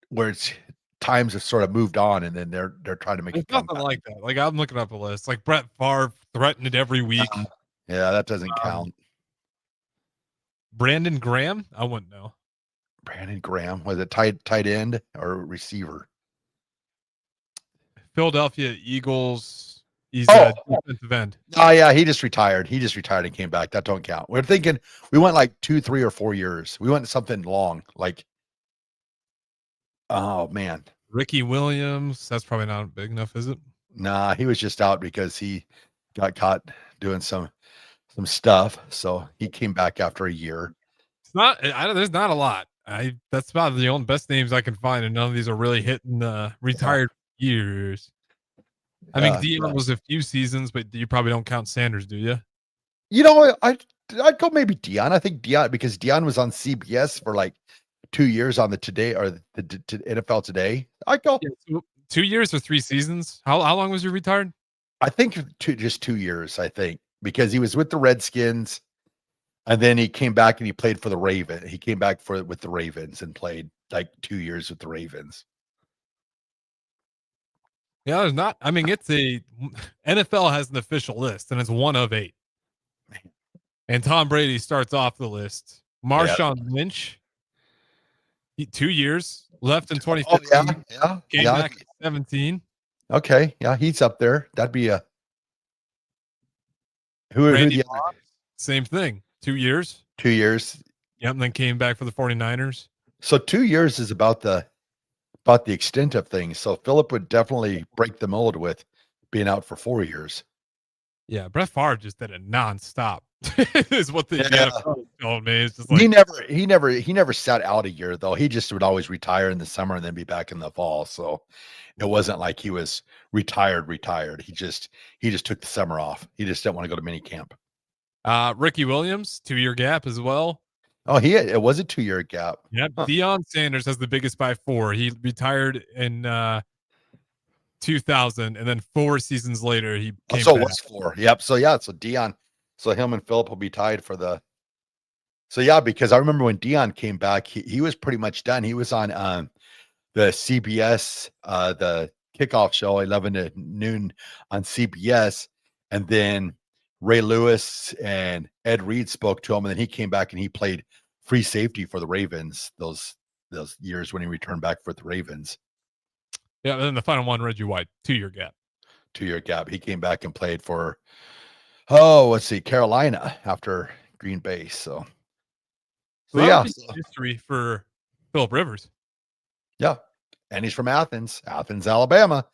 where it's times have sort of moved on, and then they're trying to make it nothing like that. Like I'm looking up a list. Like Brett Favre threatened it every week. Yeah, that doesn't count. Brandon Graham? I wouldn't know. Brandon Graham, was it tight end or receiver? Philadelphia Eagles. He's a defensive end. Oh yeah, he just retired. And came back. That don't count. We're thinking we went like 2, 3, or 4 years. We went something long, like, oh man, Ricky Williams. That's probably not big enough, is it? Nah, he was just out because he got caught doing some stuff. So he came back after a year. It's not. There's not a lot. That's about the only best names I can find, and none of these are really hitting retired years. I mean, Dion was a few seasons, but you probably don't count Sanders, do you? I'd go maybe Dion. I think Dion, because Dion was on CBS for like 2 years on the Today or the NFL Today. I'd go 2 years or 3 seasons. How long was you retired? I think just 2 years. I think because he was with the Redskins, and then he came back and he played for the Ravens. He came back with the Ravens and played like 2 years with the Ravens. Yeah, there's not. I mean, it's NFL has an official list, and it's 1 of 8. And Tom Brady starts off the list. Marshawn Lynch, 2 years left in 2015. Came back at 17. Okay, yeah, he's up there. That'd be a who the other? Same thing. 2 years. 2 years. Yep, and then came back for the 49ers. So 2 years is about the extent of things. So Philip would definitely break the mold with being out for 4 years. Yeah, Brett Favre just did it nonstop. Is what the NFL told me. It's just like, he never sat out a year though. He just would always retire in the summer and then be back in the fall. So it wasn't like he was retired. He just took the summer off. He just didn't want to go to mini camp. Ricky Williams, 2-year gap as well. Oh, it was a 2-year gap. Yep. Deion Sanders has the biggest by 4. He retired in 2000, and then 4 seasons later he came back. It was 4. Yep. So Deion, so him and Philip will be tied for the. So yeah, because I remember when Deion came back, he was pretty much done. He was on the CBS the kickoff show 11 to noon on CBS, and then Ray Lewis and Ed Reed spoke to him, and then he came back and he played free safety for the Ravens those years when he returned back for the Ravens. Yeah, and then the final one, Reggie White, 2-year gap. 2-year gap. He came back and played for Carolina after Green Bay. So yeah, history for Philip Rivers. Yeah, and he's from Athens, Alabama.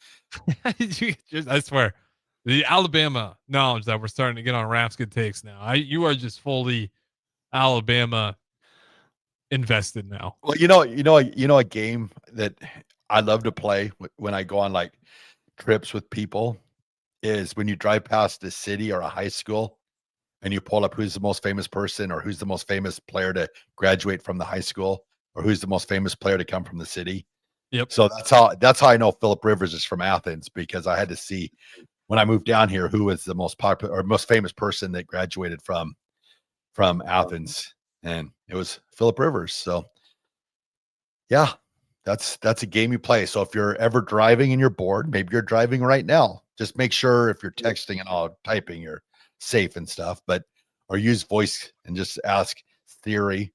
I swear. The Alabama knowledge that we're starting to get on Raff's Good Takes now. You are just fully Alabama invested now. Well, you know a game that I love to play when I go on like trips with people is when you drive past a city or a high school and you pull up who's the most famous person or who's the most famous player to graduate from the high school or who's the most famous player to come from the city. Yep. So that's how I know Philip Rivers is from Athens, because I had to see when I moved down here who was the most popular or most famous person that graduated from Athens, and it was Philip Rivers. So yeah, That's a game you play. So if you're ever driving and you're bored, maybe you're driving right now. Just make sure if you're texting and all typing, you're safe and stuff. But or use voice and just ask Siri,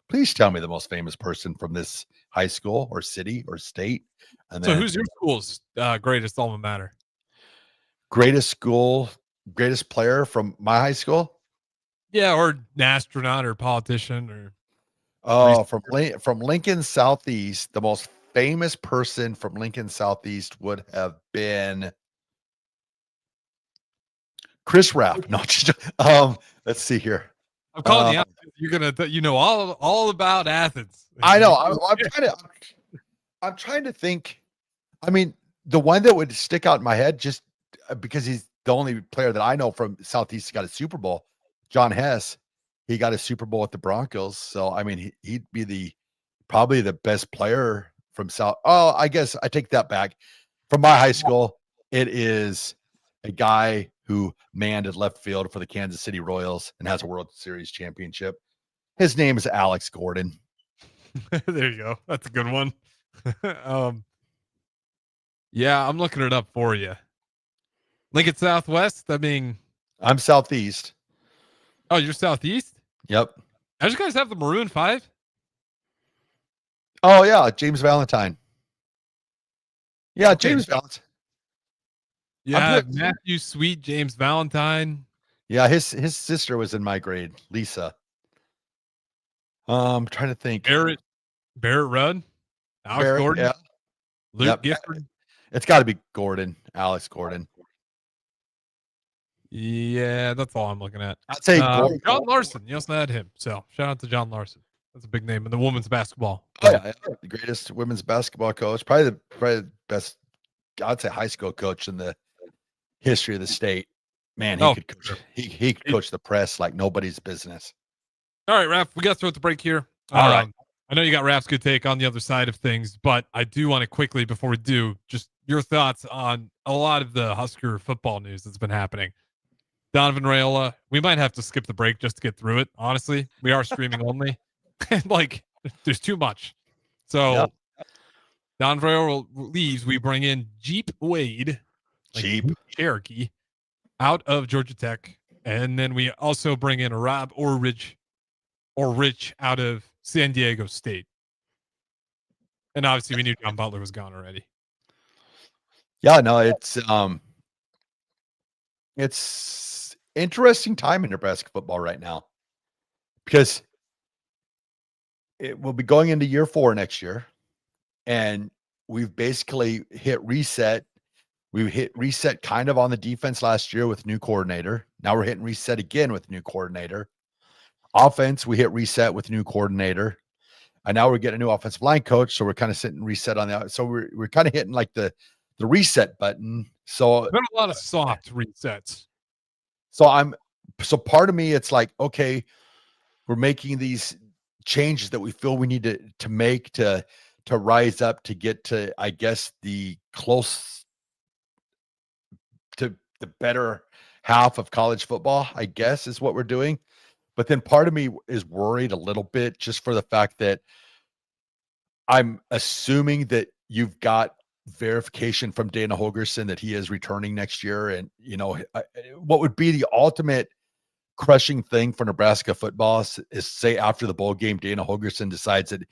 please tell me the most famous person from this high school or city or state. And So then who's your school's greatest alma mater? greatest player from my high school? Yeah, or an astronaut or politician or Oh, from Lincoln Southeast, the most famous person from Lincoln Southeast would have been Chris Raff. No, let's see here. I'm calling you out. You're gonna all about Athens. I know. I'm trying to think. I mean, the one that would stick out in my head, just because he's the only player that I know from Southeast got a Super Bowl, John Hess. He got a Super Bowl with the Broncos. So, I mean, he'd be probably the best player from South. Oh, I guess I take that back. From my high school, it is a guy who manned at left field for the Kansas City Royals and has a World Series championship. His name is Alex Gordon. There you go. That's a good one. Yeah, I'm looking it up for you. Lincoln Southwest. I mean, I'm Southeast. Oh, you're Southeast? Yep. How'd you guys have the Maroon 5? Oh, yeah. James Valentine. Yeah, okay. James Valentine. Yeah, Matthew Sweet, James Valentine. Yeah, his sister was in my grade, Lisa. I'm trying to think. Barrett Rudd, Alex Gordon, yeah. Luke Gifford. It's got to be Gordon, Alex Gordon. Yeah, that's all I'm looking at. I'd say John Larson. You also had him. So shout out to John Larson. That's a big name in the women's basketball. Oh yeah, the greatest women's basketball coach, probably the best. I'd say high school coach in the history of the state. Man, he could coach. Sure. He could coach the press like nobody's business. All right, Raff, we got to throw at the break here. All right. I know you got Raff's good take on the other side of things, but I do want to quickly, before we do, just your thoughts on a lot of the Husker football news that's been happening. Donovan Raiola, we might have to skip the break just to get through it. Honestly, we are streaming only. And there's too much. So Donovan Raiola leaves. We bring in Jeep Wade, Cherokee, out of Georgia Tech. And then we also bring in Rob Rich out of San Diego State. And obviously we knew John Butler was gone already. Yeah, no, it's interesting time in Nebraska football right now because it will be going into year 4 next year. And we've basically hit reset. We hit reset kind of on the defense last year with new coordinator. Now we're hitting reset again with new coordinator. Offense, we hit reset with new coordinator. And now we're getting a new offensive line coach. So we're kind of sitting reset on the, so we're kind of hitting like the reset button. So there's been a lot of soft resets. So part of me, it's like, okay, we're making these changes that we feel we need to make to rise up to get to, I guess, the close to the better half of college football, I guess, is what we're doing. But then part of me is worried a little bit just for the fact that I'm assuming that you've got verification from Dana Holgerson that he is returning next year. And, what would be the ultimate crushing thing for Nebraska football is say after the bowl game, Dana Holgerson decides that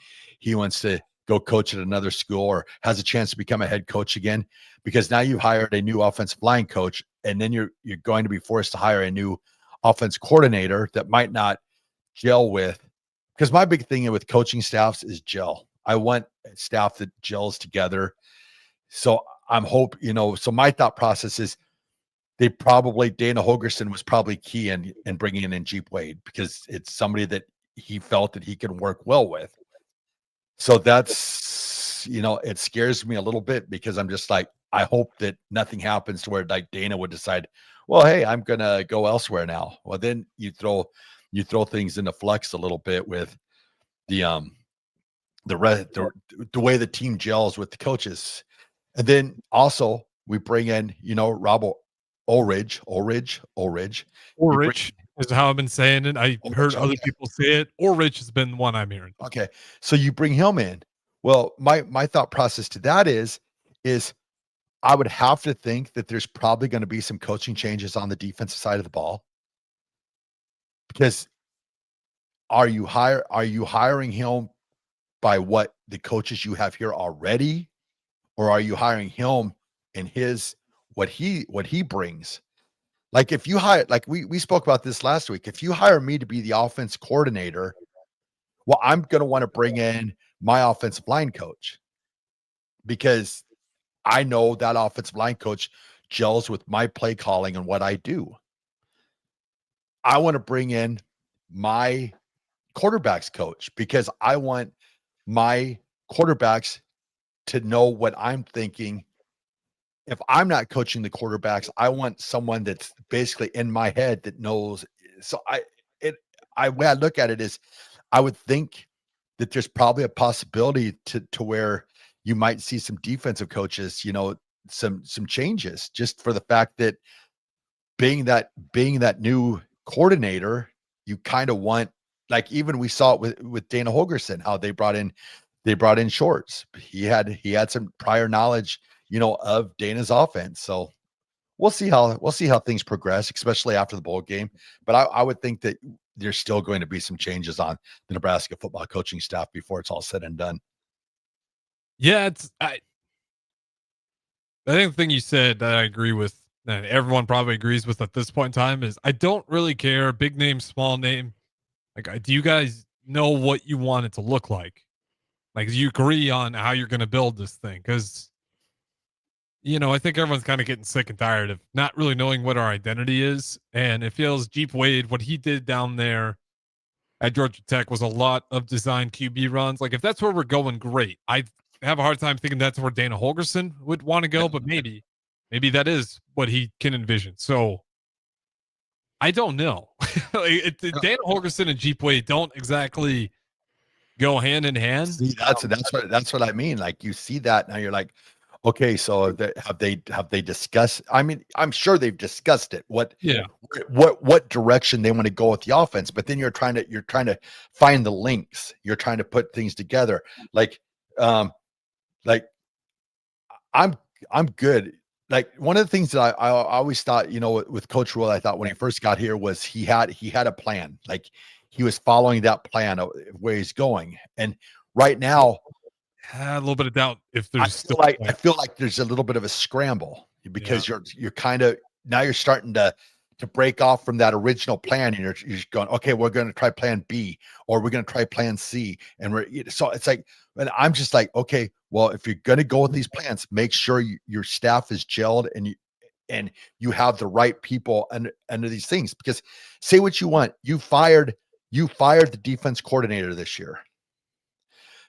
he wants to go coach at another school or has a chance to become a head coach again, because now you hired a new offensive line coach and then you're going to be forced to hire a new offense coordinator that might not gel with, because my big thing with coaching staffs is gel. I want staff that gels together. So I'm so my thought process is Dana Holgerson was probably key in bringing in Jeep Wade because it's somebody that he felt that he can work well with. So that's, it scares me a little bit because I'm just like, I hope that nothing happens to where like Dana would decide, well, hey, I'm going to go elsewhere now. Well, then you throw things into flux a little bit with the way the team gels with the coaches. And then also we bring in, Rob Ulrich is how I've been saying it. I heard other people say it. Ulrich has been the one I'm hearing. Okay. So you bring him in. Well, my thought process to that is I would have to think that there's probably going to be some coaching changes on the defensive side of the ball, because are you hiring him by what the coaches you have here already, or are you hiring him and what he brings? Like if you hire, like we spoke about this last week, if you hire me to be the offense coordinator, well, I'm going to want to bring in my offensive line coach, because I know that offensive line coach gels with my play calling and what I do. I want to bring in my quarterbacks coach because I want my quarterbacks to know what I'm thinking. If I'm not coaching the quarterbacks, I want someone that's basically in my head that knows. So way I look at it is, I would think that there's probably a possibility to where you might see some defensive coaches, some changes, just for the fact that being that new coordinator, you kind of want, like, even we saw it with Dana Holgerson, how they brought in Shorts. He had some prior knowledge, of Dana's offense. So we'll see how things progress, especially after the bowl game. But I would think that there's still going to be some changes on the Nebraska football coaching staff before it's all said and done. Yeah, I think the thing you said that I agree with, and everyone probably agrees with at this point in time, is I don't really care, big name, small name. Like, do you guys know what you want it to look like? Like, do you agree on how you're going to build this thing? Because, I think everyone's kind of getting sick and tired of not really knowing what our identity is. And it feels Jeep Wade, what he did down there at Georgia Tech was a lot of design QB runs. Like, if that's where we're going, great. I have a hard time thinking that's where Dana Holgerson would want to go, but maybe that is what he can envision. So I don't know. Dana Holgerson and Jeep Wade don't exactly go hand in hand. See, that's what I mean. Like, you see that now, you're like, okay, so have they discussed? I mean, I'm sure they've discussed it. What direction they want to go with the offense, but then you're trying to find the links. You're trying to put things together. Like I'm good. Like, one of the things that I always thought, with Coach Rule, I thought when he first got here was he had a plan. Like, he was following that plan of where he's going. And right now, a little bit of doubt if there's I feel like there's a little bit of a scramble, because you're kind of, now you're starting to break off from that original plan, and you're going, okay, we're going to try plan B, or we're going to try plan C. And so it's like, and I'm just like, okay, well, if you're going to go with these plans, make sure your staff is gelled and you have the right people under these things, because say what you want, you fired the defense coordinator this year.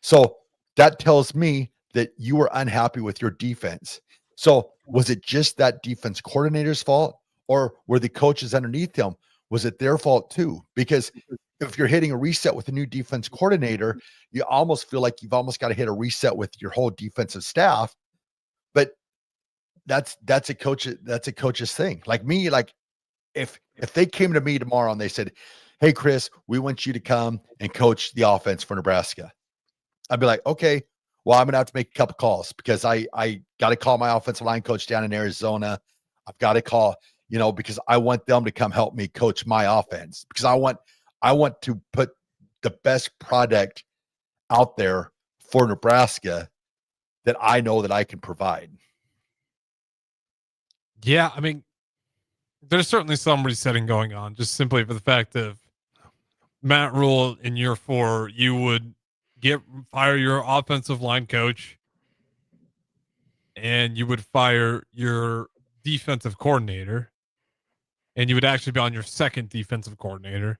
So that tells me that you were unhappy with your defense. So was it just that defense coordinator's fault, or were the coaches underneath him? Was it their fault too? Because if you're hitting a reset with a new defense coordinator, you almost feel like you've almost got to hit a reset with your whole defensive staff. But that's a coach's thing. Like me, like if they came to me tomorrow and they said, "Hey, Chris, we want you to come and coach the offense for Nebraska," I'd be like, okay, well, I'm going to have to make a couple calls, because I got to call my offensive line coach down in Arizona. I've got to call, because I want them to come help me coach my offense, because I want to put the best product out there for Nebraska that I know that I can provide. Yeah, I mean, there's certainly some resetting going on, just simply for the fact of Matt Rule in year 4, you would fire your offensive line coach, and you would fire your defensive coordinator, and you would actually be on your second defensive coordinator.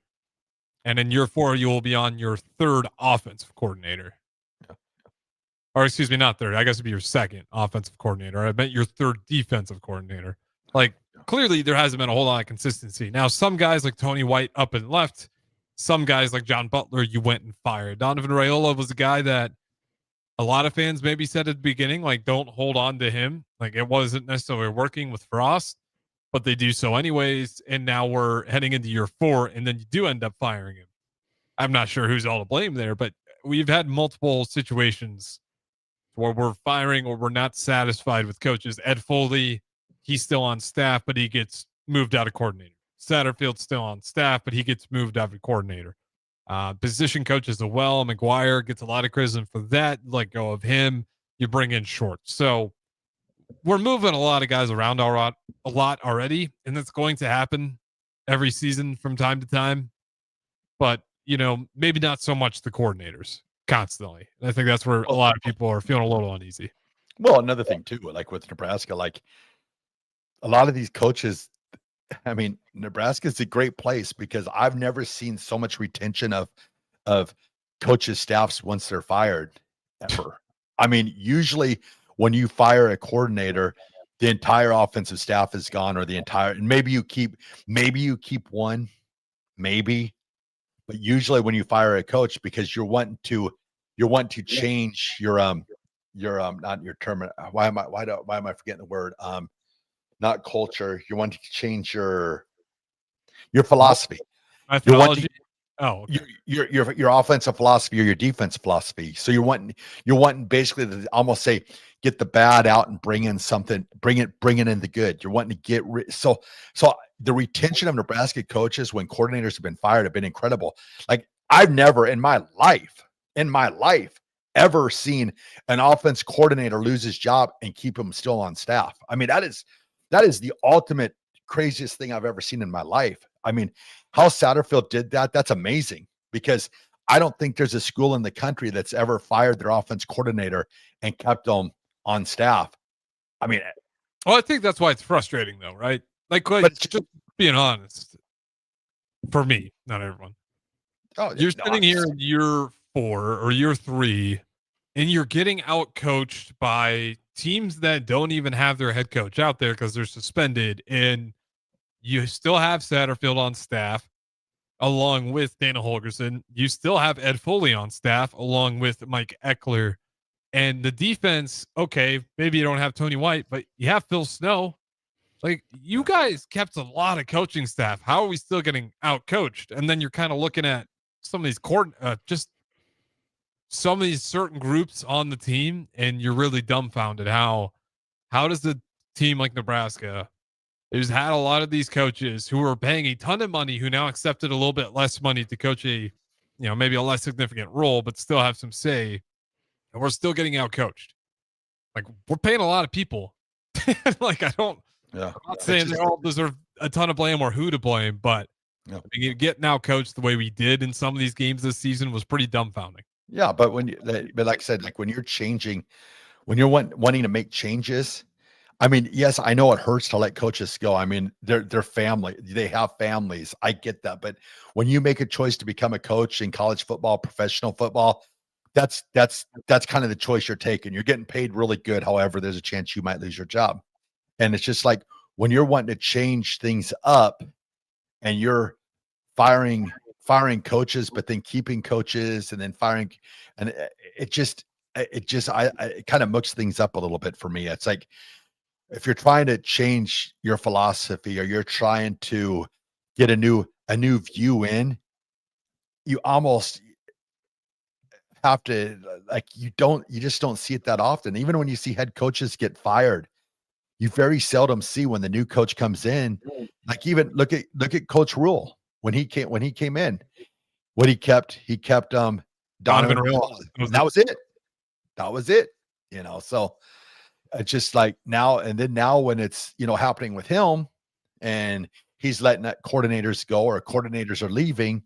And in year 4, you will be on your third offensive coordinator. Or excuse me, not third. I guess it'd be your second offensive coordinator. I meant your third defensive coordinator. Like, clearly there hasn't been a whole lot of consistency. Now, some guys like Tony White up and left. Some guys like John Butler, you went and fired. Donovan Raiola was a guy that a lot of fans maybe said at the beginning, like, don't hold on to him. Like, it wasn't necessarily working with Frost, but they do so anyways. And now we're heading into year 4, and then you do end up firing him. I'm not sure who's all to blame there, but we've had multiple situations where we're firing or we're not satisfied with coaches. Ed Foley, he's still on staff, but he gets moved out of coordinator. Satterfield's still on staff, but he gets moved out of coordinator. Position coaches as well. McGuire gets a lot of criticism for that. Let go of him. You bring in Short. So we're moving a lot of guys around a lot already, and that's going to happen every season from time to time. But, maybe not so much the coordinators constantly. And I think that's where a lot of people are feeling a little uneasy. Well, another thing too, like with Nebraska, like a lot of these coaches, I mean, Nebraska is a great place because I've never seen so much retention of coaches' staffs once they're fired ever. I mean, usually when you fire a coordinator, the entire offensive staff is gone, or and maybe you keep one, maybe, but usually when you fire a coach, because you're wanting to change your not your term. Why am I forgetting the word? Not culture. You're wanting to change your philosophy. Methodology. Okay. Your offensive philosophy or your defense philosophy. So you're wanting basically to almost say, get the bad out and bring in something, bring it in the good. You're wanting to get so the retention of Nebraska coaches when coordinators have been fired have been incredible. Like I've never in my life ever seen an offense coordinator lose his job and keep him still on staff. I mean, that is the ultimate craziest thing I've ever seen in my life. I mean, how Satterfield did that's amazing, because I don't think there's a school in the country that's ever fired their offense coordinator and kept them on staff. I mean, well, I think that's why it's frustrating though, right? Like just being honest, for me, not everyone. You're sitting here in year 4 or year 3, and you're getting out coached by teams that don't even have their head coach out there because they're suspended, and you still have Satterfield on staff along with Dana Holgerson. You still have Ed Foley on staff along with Mike Eckler. And the defense, okay, maybe you don't have Tony White, but you have Phil Snow. Like, you guys kept a lot of coaching staff. How are we still getting out coached? And then you're kind of looking at some of these just some of these certain groups on the team, and you're really dumbfounded. How does a team like Nebraska, who's had a lot of these coaches who are paying a ton of money, who now accepted a little bit less money to coach a, maybe a less significant role, but still have some say, and we're still getting out coached? Like, we're paying a lot of people. Like, I'm not saying they all deserve a ton of blame or who to blame, but getting out coached the way we did in some of these games this season was pretty dumbfounding. Yeah, but but like I said, like when you're wanting to make changes, I mean, yes, I know it hurts to let coaches go. I mean, they're family, they have families. I get that. But when you make a choice to become a coach in college football, professional football, that's kind of the choice you're taking. You're getting paid really good. However, there's a chance you might lose your job. And it's just like when you're wanting to change things up and you're firing coaches, but then keeping coaches and then firing, and it kind of mucks things up a little bit for me. It's like, if you're trying to change your philosophy or you're trying to get a new view in, you almost have to, like, you just don't see it that often. Even when you see head coaches get fired, you very seldom see when the new coach comes in. Like, even look at Coach Rule when he came in. What he kept Donovan Rule. That was it. So it's just like now when it's happening with him and he's letting that coordinators go or coordinators are leaving,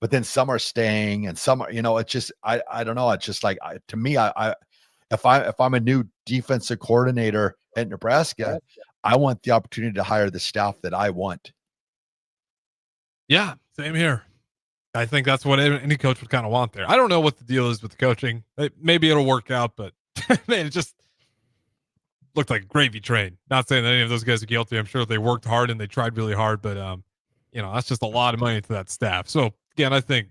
but then some are staying and some are, it's just, I don't know. It's just like, to me, if I'm a new defensive coordinator at Nebraska, I want the opportunity to hire the staff that I want. Yeah, same here. I think that's what any coach would kind of want there. I don't know what the deal is with the coaching. Maybe it'll work out, but man, it just looked like a gravy train. Not saying that any of those guys are guilty. I'm sure they worked hard and they tried really hard, but that's just a lot of money to that staff. So again, I think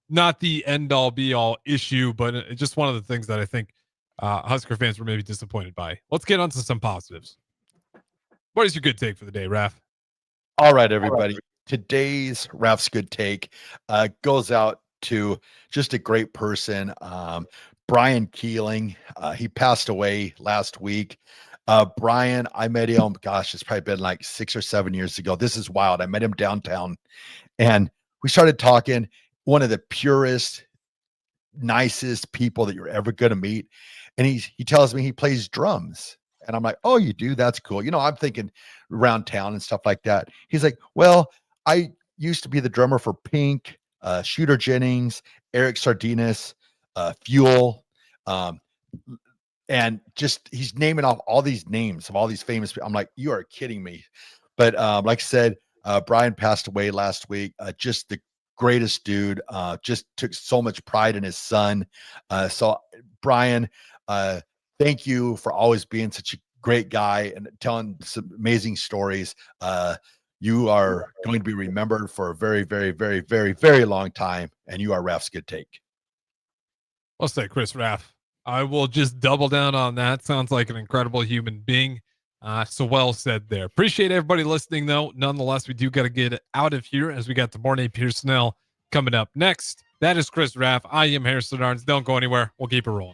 not the end all be all issue, but it's just one of the things that I think Husker fans were maybe disappointed by. Let's get on to some positives. What is your good take for the day, Raff? All right, everybody. Today's Raff's good take goes out to just a great person. Brian Keeling, he passed away last week. Brian, I met him, gosh, it's probably been like 6 or 7 years ago. This is wild. I met him downtown and we started talking. One of the purest, nicest people that you're ever going to meet. And he tells me he plays drums. And I'm like, oh, you do? That's cool. I'm thinking around town and stuff like that. He's like, well, I used to be the drummer for Pink, Shooter Jennings, Eric Sardinas, Fuel. And just he's naming off all these names of all these famous people. I'm like, you are kidding me. But like I said, Brian passed away last week. Just the greatest dude. Just took so much pride in his son. So Brian, thank you for always being such a great guy and telling some amazing stories. You are going to be remembered for a very, very, very, very, very long time. And you are Raff's Good Take. Well said, Chris Raff. I will just double down on that. Sounds like an incredible human being. So well said there. Appreciate everybody listening, though. Nonetheless, we do got to get out of here as we got the Mornay Pearsonell coming up next. That is Chris Raff. I am Harrison Arns. Don't go anywhere. We'll keep it rolling.